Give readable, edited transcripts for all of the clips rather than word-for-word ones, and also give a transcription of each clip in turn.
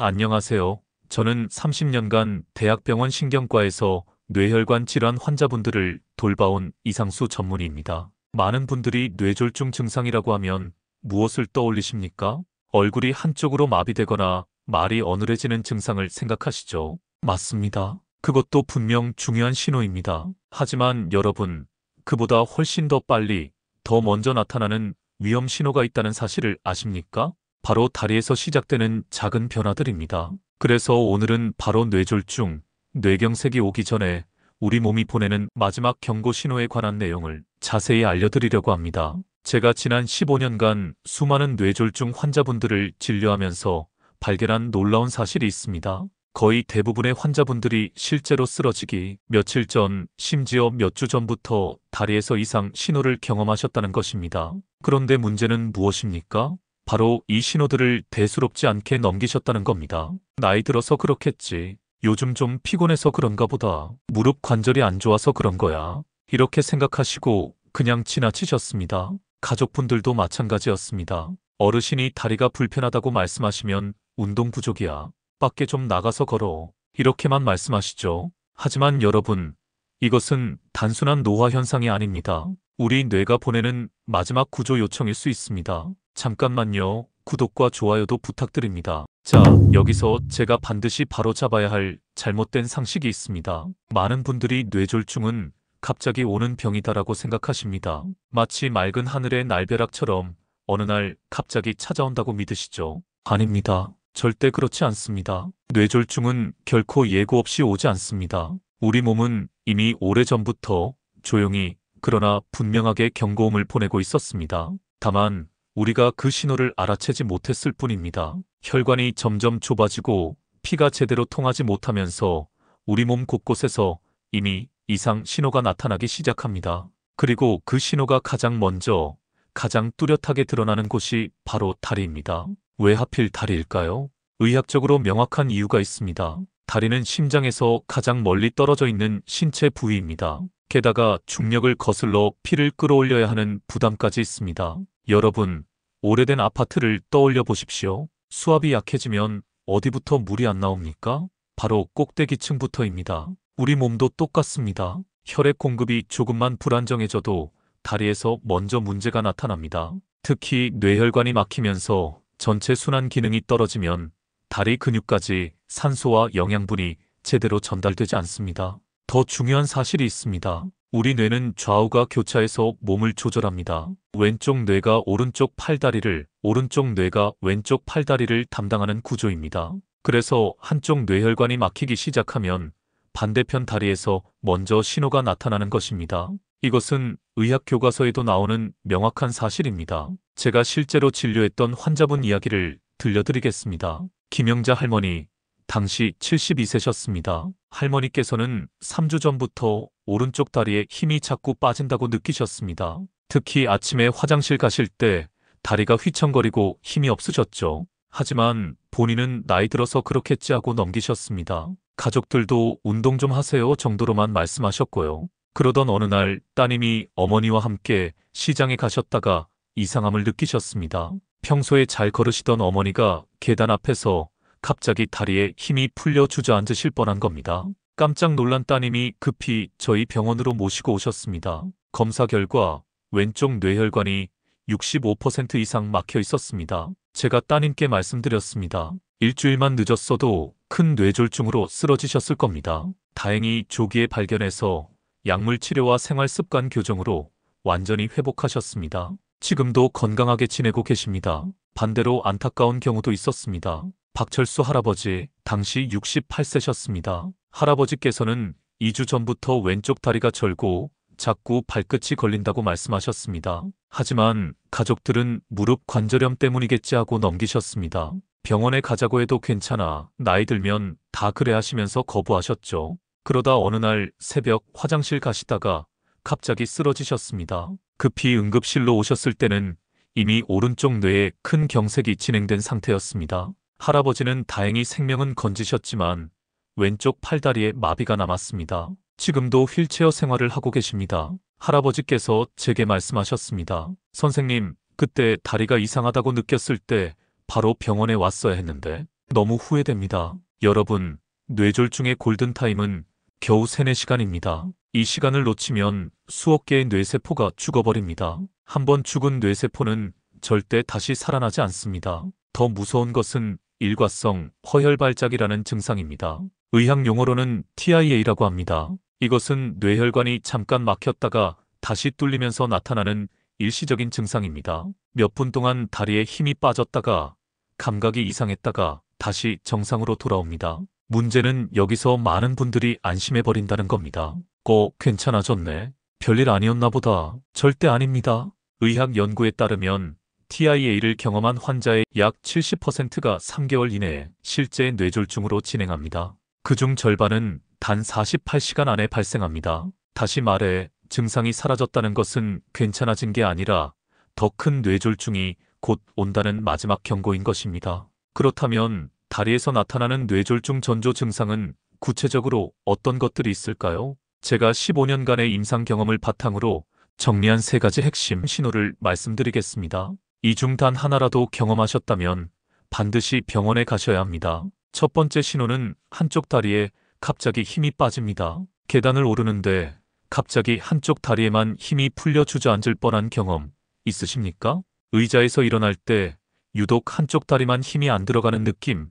안녕하세요. 저는 30년간 대학병원 신경과에서 뇌혈관 질환 환자분들을 돌봐온 이상수 전문의입니다. 많은 분들이 뇌졸중 증상이라고 하면 무엇을 떠올리십니까? 얼굴이 한쪽으로 마비되거나 말이 어눌해지는 증상을 생각하시죠? 맞습니다. 그것도 분명 중요한 신호입니다. 하지만 여러분, 그보다 훨씬 더 빨리, 더 먼저 나타나는 위험 신호가 있다는 사실을 아십니까? 바로 다리에서 시작되는 작은 변화들입니다. 그래서 오늘은 바로 뇌졸중, 뇌경색이 오기 전에 우리 몸이 보내는 마지막 경고 신호에 관한 내용을 자세히 알려드리려고 합니다. 제가 지난 15년간 수많은 뇌졸중 환자분들을 진료하면서 발견한 놀라운 사실이 있습니다. 거의 대부분의 환자분들이 실제로 쓰러지기 며칠 전, 심지어 몇 주 전부터 다리에서 이상 신호를 경험하셨다는 것입니다. 그런데 문제는 무엇입니까? 바로 이 신호들을 대수롭지 않게 넘기셨다는 겁니다. 나이 들어서 그렇겠지. 요즘 좀 피곤해서 그런가 보다. 무릎 관절이 안 좋아서 그런 거야. 이렇게 생각하시고 그냥 지나치셨습니다. 가족분들도 마찬가지였습니다. 어르신이 다리가 불편하다고 말씀하시면 운동 부족이야. 밖에 좀 나가서 걸어. 이렇게만 말씀하시죠. 하지만 여러분, 이것은 단순한 노화 현상이 아닙니다. 우리 뇌가 보내는 마지막 구조 요청일 수 있습니다. 잠깐만요. 구독과 좋아요도 부탁드립니다. 자, 여기서 제가 반드시 바로잡아야 할 잘못된 상식이 있습니다. 많은 분들이 뇌졸중은 갑자기 오는 병이다라고 생각하십니다. 마치 맑은 하늘의 날벼락처럼 어느 날 갑자기 찾아온다고 믿으시죠? 아닙니다. 절대 그렇지 않습니다. 뇌졸중은 결코 예고 없이 오지 않습니다. 우리 몸은 이미 오래전부터 조용히 그러나 분명하게 경고음을 보내고 있었습니다. 다만 우리가 그 신호를 알아채지 못했을 뿐입니다. 혈관이 점점 좁아지고 피가 제대로 통하지 못하면서 우리 몸 곳곳에서 이미 이상 신호가 나타나기 시작합니다. 그리고 그 신호가 가장 먼저, 가장 뚜렷하게 드러나는 곳이 바로 다리입니다. 왜 하필 다리일까요? 의학적으로 명확한 이유가 있습니다. 다리는 심장에서 가장 멀리 떨어져 있는 신체 부위입니다. 게다가 중력을 거슬러 피를 끌어올려야 하는 부담까지 있습니다. 여러분, 오래된 아파트를 떠올려 보십시오. 수압이 약해지면 어디부터 물이 안 나옵니까? 바로 꼭대기층부터입니다. 우리 몸도 똑같습니다. 혈액 공급이 조금만 불안정해져도 다리에서 먼저 문제가 나타납니다. 특히 뇌혈관이 막히면서 전체 순환 기능이 떨어지면 다리 근육까지 산소와 영양분이 제대로 전달되지 않습니다. 더 중요한 사실이 있습니다. 우리 뇌는 좌우가 교차해서 몸을 조절합니다. 왼쪽 뇌가 오른쪽 팔다리를, 오른쪽 뇌가 왼쪽 팔다리를 담당하는 구조입니다. 그래서 한쪽 뇌혈관이 막히기 시작하면 반대편 다리에서 먼저 신호가 나타나는 것입니다. 이것은 의학 교과서에도 나오는 명확한 사실입니다. 제가 실제로 진료했던 환자분 이야기를 들려드리겠습니다. 김영자 할머니, 당시 72세셨습니다. 할머니께서는 3주 전부터 오른쪽 다리에 힘이 자꾸 빠진다고 느끼셨습니다. 특히 아침에 화장실 가실 때 다리가 휘청거리고 힘이 없으셨죠. 하지만 본인은 나이 들어서 그렇겠지 하고 넘기셨습니다. 가족들도 운동 좀 하세요 정도로만 말씀하셨고요. 그러던 어느 날 따님이 어머니와 함께 시장에 가셨다가 이상함을 느끼셨습니다. 평소에 잘 걸으시던 어머니가 계단 앞에서 갑자기 다리에 힘이 풀려 주저앉으실 뻔한 겁니다. 깜짝 놀란 따님이 급히 저희 병원으로 모시고 오셨습니다. 검사 결과 왼쪽 뇌혈관이 65% 이상 막혀 있었습니다. 제가 따님께 말씀드렸습니다. 일주일만 늦었어도 큰 뇌졸중으로 쓰러지셨을 겁니다. 다행히 조기에 발견해서 약물 치료와 생활 습관 교정으로 완전히 회복하셨습니다. 지금도 건강하게 지내고 계십니다. 반대로 안타까운 경우도 있었습니다. 박철수 할아버지, 당시 68세셨습니다. 할아버지께서는 2주 전부터 왼쪽 다리가 절고 자꾸 발끝이 걸린다고 말씀하셨습니다. 하지만 가족들은 무릎 관절염 때문이겠지 하고 넘기셨습니다. 병원에 가자고 해도 괜찮아, 나이 들면 다 그래 하시면서 거부하셨죠. 그러다 어느 날 새벽 화장실 가시다가 갑자기 쓰러지셨습니다. 급히 응급실로 오셨을 때는 이미 오른쪽 뇌에 큰 경색이 진행된 상태였습니다. 할아버지는 다행히 생명은 건지셨지만 왼쪽 팔다리에 마비가 남았습니다. 지금도 휠체어 생활을 하고 계십니다. 할아버지께서 제게 말씀하셨습니다. 선생님, 그때 다리가 이상하다고 느꼈을 때 바로 병원에 왔어야 했는데 너무 후회됩니다. 여러분, 뇌졸중의 골든타임은 겨우 3, 4시간입니다. 이 시간을 놓치면 수억 개의 뇌세포가 죽어버립니다. 한번 죽은 뇌세포는 절대 다시 살아나지 않습니다. 더 무서운 것은 일과성 허혈발작이라는 증상입니다. 의학 용어로는 TIA라고 합니다. 이것은 뇌혈관이 잠깐 막혔다가 다시 뚫리면서 나타나는 일시적인 증상입니다. 몇 분 동안 다리에 힘이 빠졌다가 감각이 이상했다가 다시 정상으로 돌아옵니다. 문제는 여기서 많은 분들이 안심해버린다는 겁니다. 괜찮아졌네. 별일 아니었나 보다. 절대 아닙니다. 의학 연구에 따르면 TIA를 경험한 환자의 약 70%가 3개월 이내에 실제 뇌졸중으로 진행합니다. 그중 절반은 단 48시간 안에 발생합니다. 다시 말해 증상이 사라졌다는 것은 괜찮아진 게 아니라 더 큰 뇌졸중이 곧 온다는 마지막 경고인 것입니다. 그렇다면 다리에서 나타나는 뇌졸중 전조 증상은 구체적으로 어떤 것들이 있을까요? 제가 15년간의 임상 경험을 바탕으로 정리한 3가지 핵심 신호를 말씀드리겠습니다. 이 중 단 하나라도 경험하셨다면 반드시 병원에 가셔야 합니다. 첫 번째 신호는 한쪽 다리에 갑자기 힘이 빠집니다. 계단을 오르는데 갑자기 한쪽 다리에만 힘이 풀려 주저앉을 뻔한 경험 있으십니까? 의자에서 일어날 때 유독 한쪽 다리만 힘이 안 들어가는 느낌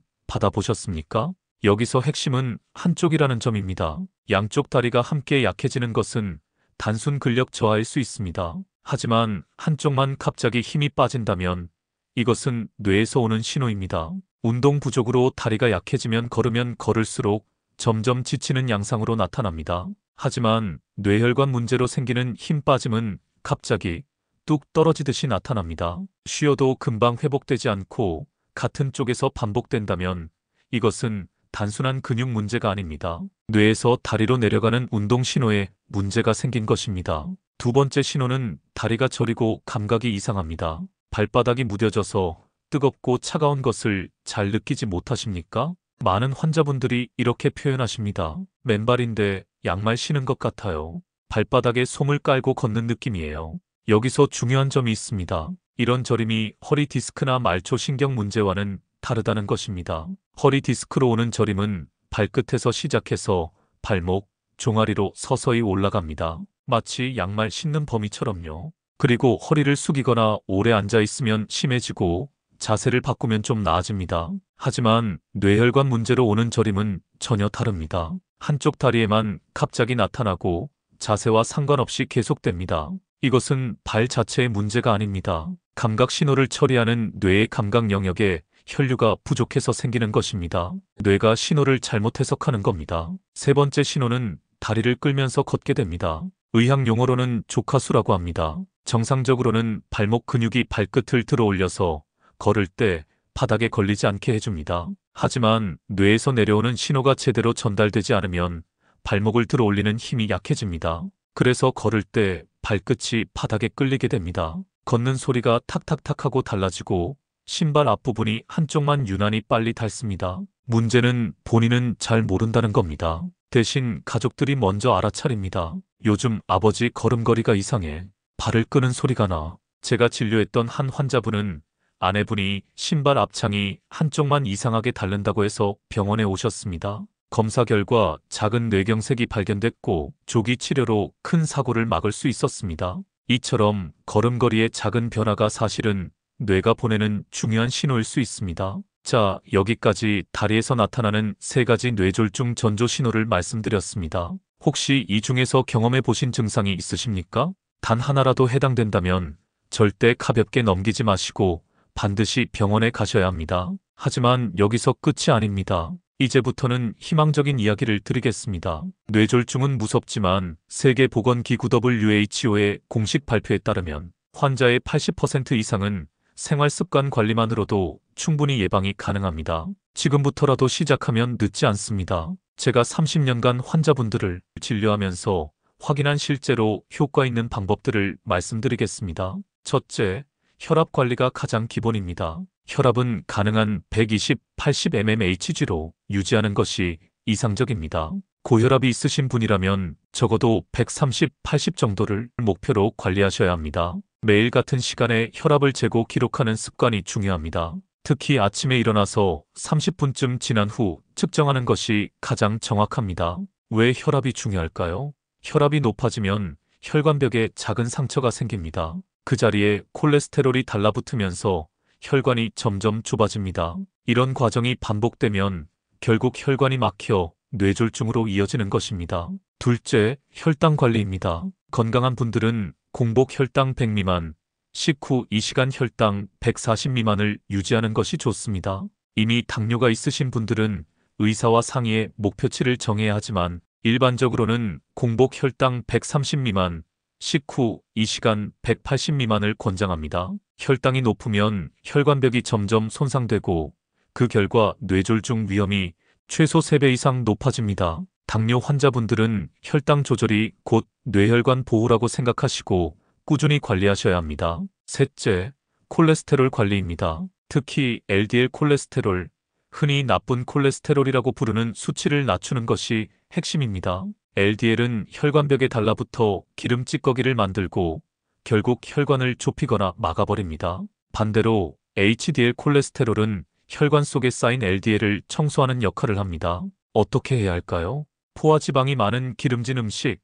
받아보셨습니까? 여기서 핵심은 한쪽이라는 점입니다. 양쪽 다리가 함께 약해지는 것은 단순 근력 저하일 수 있습니다. 하지만 한쪽만 갑자기 힘이 빠진다면 이것은 뇌에서 오는 신호입니다. 운동 부족으로 다리가 약해지면 걸으면 걸을수록 점점 지치는 양상으로 나타납니다. 하지만 뇌혈관 문제로 생기는 힘 빠짐은 갑자기 뚝 떨어지듯이 나타납니다. 쉬어도 금방 회복되지 않고 같은 쪽에서 반복된다면 이것은 단순한 근육 문제가 아닙니다. 뇌에서 다리로 내려가는 운동 신호에 문제가 생긴 것입니다. 두 번째 신호는 다리가 저리고 감각이 이상합니다. 발바닥이 무뎌져서 뜨겁고 차가운 것을 잘 느끼지 못하십니까? 많은 환자분들이 이렇게 표현하십니다. 맨발인데 양말 신은 것 같아요. 발바닥에 솜을 깔고 걷는 느낌이에요. 여기서 중요한 점이 있습니다. 이런 저림이 허리 디스크나 말초 신경 문제와는 다르다는 것입니다. 허리 디스크로 오는 저림은 발끝에서 시작해서 발목, 종아리로 서서히 올라갑니다. 마치 양말 신는 범위처럼요. 그리고 허리를 숙이거나 오래 앉아 있으면 심해지고 자세를 바꾸면 좀 나아집니다. 하지만 뇌혈관 문제로 오는 저림은 전혀 다릅니다. 한쪽 다리에만 갑자기 나타나고 자세와 상관없이 계속됩니다. 이것은 발 자체의 문제가 아닙니다. 감각 신호를 처리하는 뇌의 감각 영역에 혈류가 부족해서 생기는 것입니다. 뇌가 신호를 잘못 해석하는 겁니다. 세 번째 신호는 다리를 끌면서 걷게 됩니다. 의학 용어로는 조카수라고 합니다. 정상적으로는 발목 근육이 발끝을 들어 올려서 걸을 때 바닥에 걸리지 않게 해줍니다. 하지만 뇌에서 내려오는 신호가 제대로 전달되지 않으면 발목을 들어 올리는 힘이 약해집니다. 그래서 걸을 때 발끝이 바닥에 끌리게 됩니다. 걷는 소리가 탁탁탁하고 달라지고 신발 앞부분이 한쪽만 유난히 빨리 닳습니다. 문제는 본인은 잘 모른다는 겁니다. 대신 가족들이 먼저 알아차립니다. 요즘 아버지 걸음걸이가 이상해. 발을 끄는 소리가 나. 제가 진료했던 한 환자분은 아내분이 신발 앞창이 한쪽만 이상하게 닳는다고 해서 병원에 오셨습니다. 검사 결과 작은 뇌경색이 발견됐고 조기 치료로 큰 사고를 막을 수 있었습니다. 이처럼 걸음걸이의 작은 변화가 사실은 뇌가 보내는 중요한 신호일 수 있습니다. 자, 여기까지 다리에서 나타나는 3가지 뇌졸중 전조 신호를 말씀드렸습니다. 혹시 이 중에서 경험해 보신 증상이 있으십니까? 단 하나라도 해당된다면 절대 가볍게 넘기지 마시고 반드시 병원에 가셔야 합니다. 하지만 여기서 끝이 아닙니다. 이제부터는 희망적인 이야기를 드리겠습니다. 뇌졸중은 무섭지만 세계보건기구 WHO의 공식 발표에 따르면 환자의 80% 이상은 생활습관 관리만으로도 충분히 예방이 가능합니다. 지금부터라도 시작하면 늦지 않습니다. 제가 30년간 환자분들을 진료하면서 확인한 실제로 효과 있는 방법들을 말씀드리겠습니다. 첫째, 혈압 관리가 가장 기본입니다. 혈압은 가능한 120, 80 mmHg로 유지하는 것이 이상적입니다. 고혈압이 있으신 분이라면 적어도 130, 80 정도를 목표로 관리하셔야 합니다. 매일 같은 시간에 혈압을 재고 기록하는 습관이 중요합니다. 특히 아침에 일어나서 30분쯤 지난 후 측정하는 것이 가장 정확합니다. 왜 혈압이 중요할까요? 혈압이 높아지면 혈관벽에 작은 상처가 생깁니다. 그 자리에 콜레스테롤이 달라붙으면서 혈관이 점점 좁아집니다. 이런 과정이 반복되면 결국 혈관이 막혀 뇌졸중으로 이어지는 것입니다. 둘째, 혈당 관리입니다. 건강한 분들은 공복 혈당 100 미만, 식후 2시간 혈당 140 미만을 유지하는 것이 좋습니다. 이미 당뇨가 있으신 분들은 의사와 상의해 목표치를 정해야 하지만 일반적으로는 공복 혈당 130 미만, 식후 2시간 180 미만을 권장합니다. 혈당이 높으면 혈관벽이 점점 손상되고 그 결과 뇌졸중 위험이 최소 3배 이상 높아집니다. 당뇨 환자분들은 혈당 조절이 곧 뇌혈관 보호라고 생각하시고 꾸준히 관리하셔야 합니다. 셋째, 콜레스테롤 관리입니다. 특히 LDL 콜레스테롤, 흔히 나쁜 콜레스테롤이라고 부르는 수치를 낮추는 것이 핵심입니다. LDL은 혈관벽에 달라붙어 기름 찌꺼기를 만들고 결국 혈관을 좁히거나 막아버립니다. 반대로 HDL 콜레스테롤은 혈관 속에 쌓인 LDL을 청소하는 역할을 합니다. 어떻게 해야 할까요? 포화지방이 많은 기름진 음식,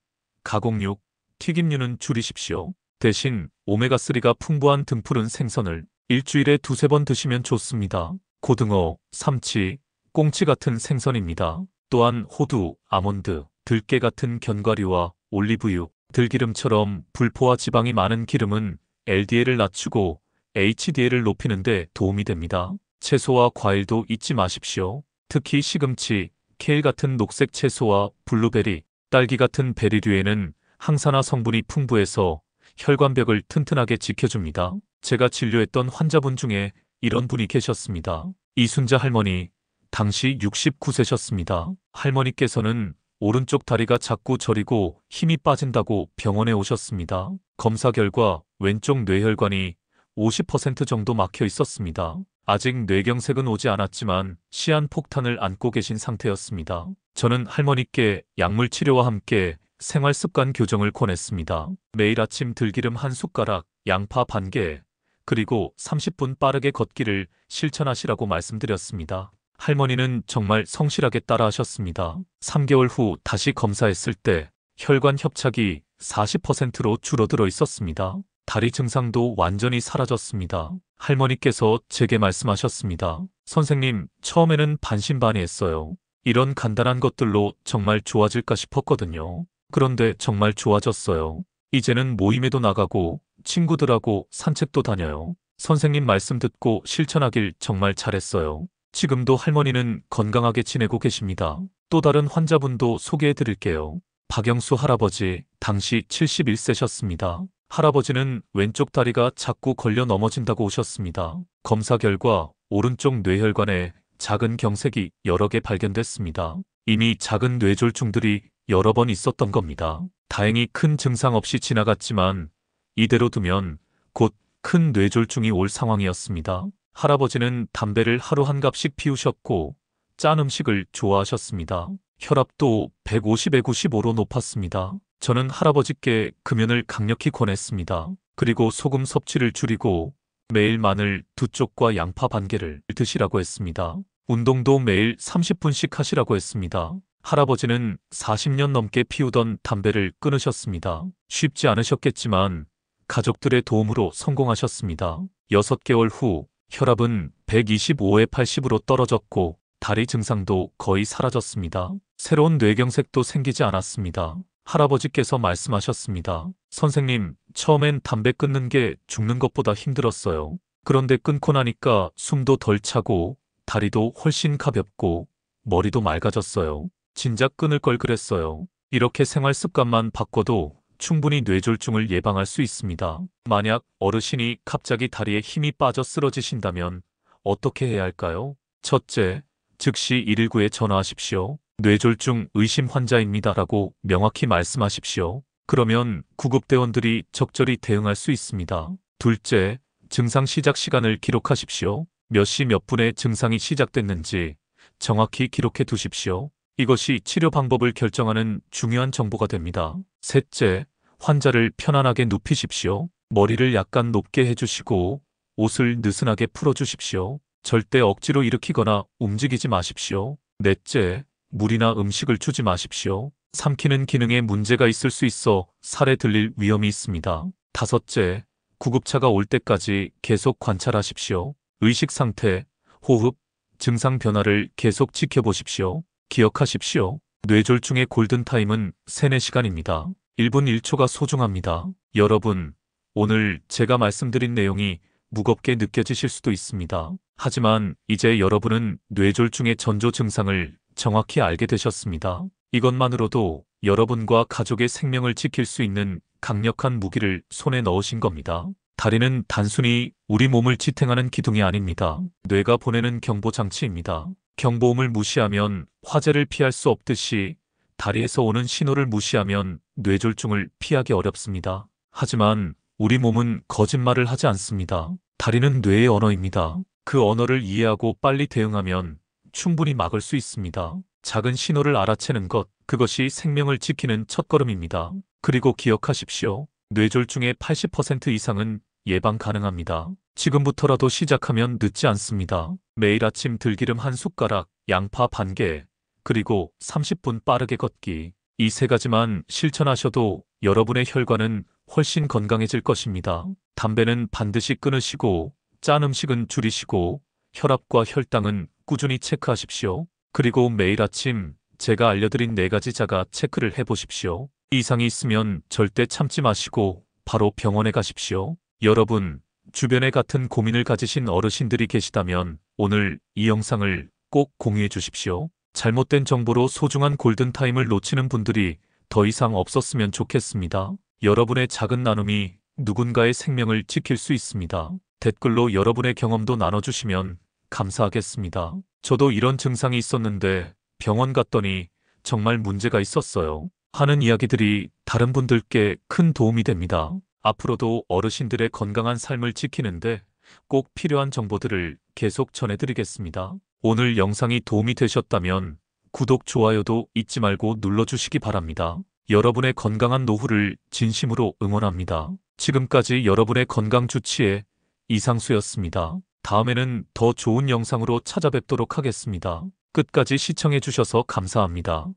가공육, 튀김류는 줄이십시오. 대신 오메가3가 풍부한 등푸른 생선을 일주일에 2~3번 드시면 좋습니다. 고등어, 삼치, 꽁치 같은 생선입니다. 또한 호두, 아몬드, 들깨 같은 견과류와 올리브유, 들기름처럼 불포화 지방이 많은 기름은 LDL을 낮추고 HDL을 높이는 데 도움이 됩니다. 채소와 과일도 잊지 마십시오. 특히 시금치, 케일 같은 녹색 채소와 블루베리, 딸기 같은 베리류에는 항산화 성분이 풍부해서 혈관벽을 튼튼하게 지켜줍니다. 제가 진료했던 환자분 중에 이런 분이 계셨습니다. 이순자 할머니, 당시 69세셨습니다. 할머니께서는 오른쪽 다리가 자꾸 저리고 힘이 빠진다고 병원에 오셨습니다. 검사 결과 왼쪽 뇌혈관이 50% 정도 막혀 있었습니다. 아직 뇌경색은 오지 않았지만 시한폭탄을 안고 계신 상태였습니다. 저는 할머니께 약물 치료와 함께 생활습관 교정을 권했습니다. 매일 아침 들기름 한 숟가락, 양파 반 개, 그리고 30분 빠르게 걷기를 실천하시라고 말씀드렸습니다. 할머니는 정말 성실하게 따라하셨습니다. 3개월 후 다시 검사했을 때 혈관 협착이 40%로 줄어들어 있었습니다. 다리 증상도 완전히 사라졌습니다. 할머니께서 제게 말씀하셨습니다. 선생님, 처음에는 반신반의했어요. 이런 간단한 것들로 정말 좋아질까 싶었거든요. 그런데 정말 좋아졌어요. 이제는 모임에도 나가고 친구들하고 산책도 다녀요. 선생님 말씀 듣고 실천하길 정말 잘했어요. 지금도 할머니는 건강하게 지내고 계십니다. 또 다른 환자분도 소개해 드릴게요. 박영수 할아버지, 당시 71세셨습니다. 할아버지는 왼쪽 다리가 자꾸 걸려 넘어진다고 오셨습니다. 검사 결과 오른쪽 뇌혈관에 작은 경색이 여러 개 발견됐습니다. 이미 작은 뇌졸중들이 여러 번 있었던 겁니다. 다행히 큰 증상 없이 지나갔지만 이대로 두면 곧 큰 뇌졸중이 올 상황이었습니다. 할아버지는 담배를 하루 한 갑씩 피우셨고 짠 음식을 좋아하셨습니다. 혈압도 150에 95로 높았습니다. 저는 할아버지께 금연을 강력히 권했습니다. 그리고 소금 섭취를 줄이고 매일 마늘 2쪽과 양파 반 개를 드시라고 했습니다. 운동도 매일 30분씩 하시라고 했습니다. 할아버지는 40년 넘게 피우던 담배를 끊으셨습니다. 쉽지 않으셨겠지만 가족들의 도움으로 성공하셨습니다. 6개월 후 혈압은 125에 80으로 떨어졌고 다리 증상도 거의 사라졌습니다. 새로운 뇌경색도 생기지 않았습니다. 할아버지께서 말씀하셨습니다. 선생님, 처음엔 담배 끊는 게 죽는 것보다 힘들었어요. 그런데 끊고 나니까 숨도 덜 차고 다리도 훨씬 가볍고 머리도 맑아졌어요. 진작 끊을 걸 그랬어요. 이렇게 생활 습관만 바꿔도 충분히 뇌졸중을 예방할 수 있습니다. 만약 어르신이 갑자기 다리에 힘이 빠져 쓰러지신다면 어떻게 해야 할까요? 첫째, 즉시 119에 전화하십시오. 뇌졸중 의심 환자입니다라고 명확히 말씀하십시오. 그러면 구급대원들이 적절히 대응할 수 있습니다. 둘째, 증상 시작 시간을 기록하십시오. 몇 시 몇 분에 증상이 시작됐는지 정확히 기록해 두십시오. 이것이 치료 방법을 결정하는 중요한 정보가 됩니다. 셋째, 환자를 편안하게 눕히십시오. 머리를 약간 높게 해주시고 옷을 느슨하게 풀어주십시오. 절대 억지로 일으키거나 움직이지 마십시오. 넷째, 물이나 음식을 주지 마십시오. 삼키는 기능에 문제가 있을 수 있어 살에 들릴 위험이 있습니다. 다섯째, 구급차가 올 때까지 계속 관찰하십시오. 의식 상태, 호흡, 증상 변화를 계속 지켜보십시오. 기억하십시오. 뇌졸중의 골든타임은 3, 4시간입니다. 1분 1초가 소중합니다. 여러분, 오늘 제가 말씀드린 내용이 무겁게 느껴지실 수도 있습니다. 하지만 이제 여러분은 뇌졸중의 전조 증상을 정확히 알게 되셨습니다. 이것만으로도 여러분과 가족의 생명을 지킬 수 있는 강력한 무기를 손에 넣으신 겁니다. 다리는 단순히 우리 몸을 지탱하는 기둥이 아닙니다. 뇌가 보내는 경보 장치입니다. 경보음을 무시하면 화재를 피할 수 없듯이 다리에서 오는 신호를 무시하면 뇌졸중을 피하기 어렵습니다. 하지만 우리 몸은 거짓말을 하지 않습니다. 다리는 뇌의 언어입니다. 그 언어를 이해하고 빨리 대응하면 충분히 막을 수 있습니다. 작은 신호를 알아채는 것, 그것이 생명을 지키는 첫걸음입니다. 그리고 기억하십시오. 뇌졸중의 80% 이상은 예방 가능합니다. 지금부터라도 시작하면 늦지 않습니다. 매일 아침 들기름 한 숟가락, 양파 반 개, 그리고 30분 빠르게 걷기. 이 3가지만 실천하셔도 여러분의 혈관은 훨씬 건강해질 것입니다. 담배는 반드시 끊으시고, 짠 음식은 줄이시고, 혈압과 혈당은 꾸준히 체크하십시오. 그리고 매일 아침 제가 알려드린 4가지 자가 체크를 해보십시오. 이상이 있으면 절대 참지 마시고 바로 병원에 가십시오. 여러분, 주변에 같은 고민을 가지신 어르신들이 계시다면 오늘 이 영상을 꼭 공유해 주십시오. 잘못된 정보로 소중한 골든타임을 놓치는 분들이 더 이상 없었으면 좋겠습니다. 여러분의 작은 나눔이 누군가의 생명을 지킬 수 있습니다. 댓글로 여러분의 경험도 나눠주시면 감사하겠습니다. 저도 이런 증상이 있었는데 병원 갔더니 정말 문제가 있었어요. 하는 이야기들이 다른 분들께 큰 도움이 됩니다. 앞으로도 어르신들의 건강한 삶을 지키는데 꼭 필요한 정보들을 계속 전해드리겠습니다. 오늘 영상이 도움이 되셨다면 구독, 좋아요도 잊지 말고 눌러주시기 바랍니다. 여러분의 건강한 노후를 진심으로 응원합니다. 지금까지 여러분의 건강 주치의 이상수였습니다. 다음에는 더 좋은 영상으로 찾아뵙도록 하겠습니다. 끝까지 시청해 주셔서 감사합니다.